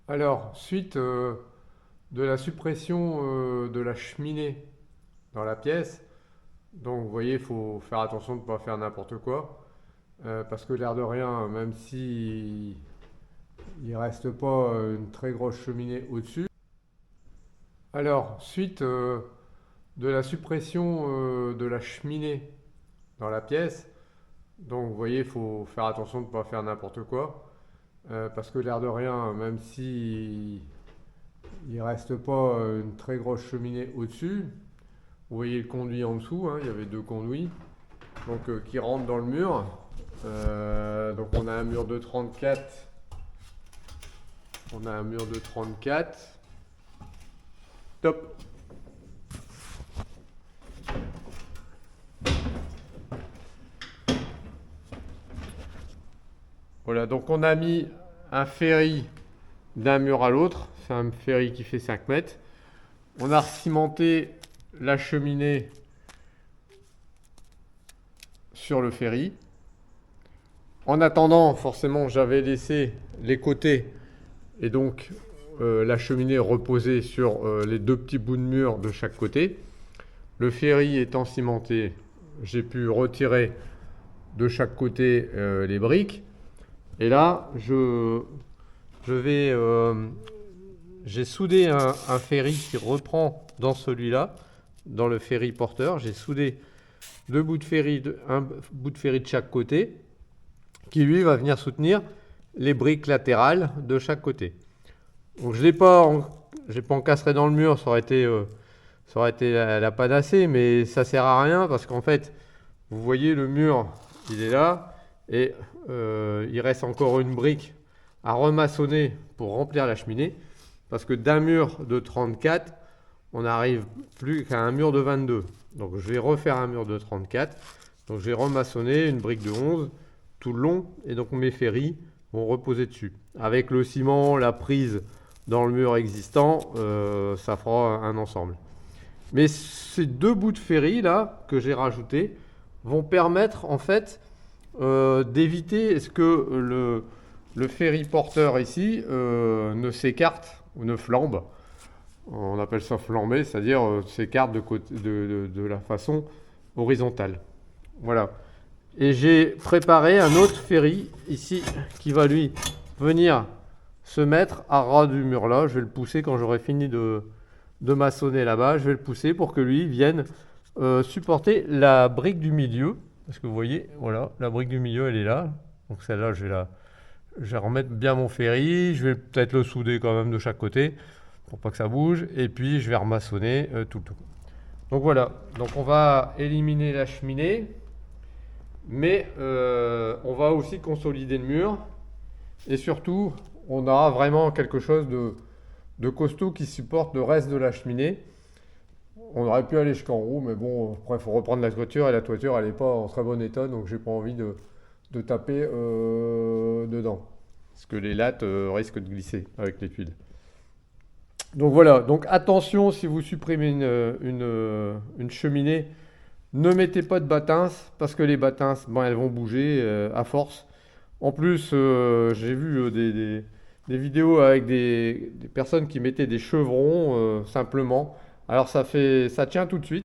Alors, suite de la suppression de la cheminée dans la pièce, donc vous voyez, il faut faire attention de ne pas faire n'importe quoi, parce que l'air de rien, même si il reste pas une très grosse cheminée au-dessus. Alors, suite de la suppression de la cheminée dans la pièce, donc vous voyez, il faut faire attention de ne pas faire n'importe quoi, parce que l'air de rien, même si il reste pas une très grosse cheminée au-dessus. Vous voyez le conduit en dessous, hein, il y avait deux conduits donc, qui rentrent dans le mur. Donc on a un mur de 34. On a un mur de 34. Top. Voilà, donc on a mis un ferry d'un mur à l'autre. C'est un ferry qui fait 5 mètres. On a cimenté la cheminée sur le ferry. En attendant, forcément, j'avais laissé les côtés et donc la cheminée reposée sur les deux petits bouts de mur de chaque côté. Le ferry étant cimenté, j'ai pu retirer de chaque côté les briques. Et là, j'ai soudé un ferry qui reprend dans celui-là, dans le ferry porteur. J'ai soudé deux bouts de ferry, un bout de ferry de chaque côté, qui lui va venir soutenir les briques latérales de chaque côté. Donc je l'ai pas encastré dans le mur, ça aurait été la panacée, mais ça sert à rien parce qu'en fait, vous voyez le mur, il est là et il reste encore une brique à remaçonner pour remplir la cheminée, parce que d'un mur de 34, on n'arrive plus qu'à un mur de 22. Donc je vais refaire un mur de 34. Donc j'ai remaçonné une brique de 11 tout le long, et donc mes ferries vont reposer dessus. Avec le ciment, la prise dans le mur existant, ça fera un ensemble. Mais ces deux bouts de ferry là que j'ai rajoutés vont permettre en fait d'éviter ce que le ferry porteur ici ne s'écarte ou ne flambe. On appelle ça flamber, c'est-à-dire s'écarte de la façon horizontale. Voilà. Et j'ai préparé un autre ferry ici qui va lui venir se mettre à ras du mur là. Je vais le pousser quand j'aurai fini de maçonner là-bas. Je vais le pousser pour que lui vienne supporter la brique du milieu. Parce que vous voyez, voilà, la brique du milieu, elle est là. Donc celle-là, je vais remettre bien mon ferry. Je vais peut-être le souder quand même de chaque côté pour pas que ça bouge. Et puis, je vais remaçonner tout le tour. Donc voilà, donc on va éliminer la cheminée. Mais on va aussi consolider le mur. Et surtout, on aura vraiment quelque chose de costaud qui supporte le reste de la cheminée. On aurait pu aller jusqu'en haut, mais bon, après, il faut reprendre la toiture, et la toiture, elle n'est pas en très bon état, donc j'ai pas envie de taper dedans. Parce que les lattes risquent de glisser avec les tuiles. Donc voilà, donc attention, si vous supprimez une cheminée, ne mettez pas de battins, parce que les battins, bon, elles vont bouger à force. En plus, j'ai vu des vidéos avec des personnes qui mettaient des chevrons simplement. Alors ça tient tout de suite.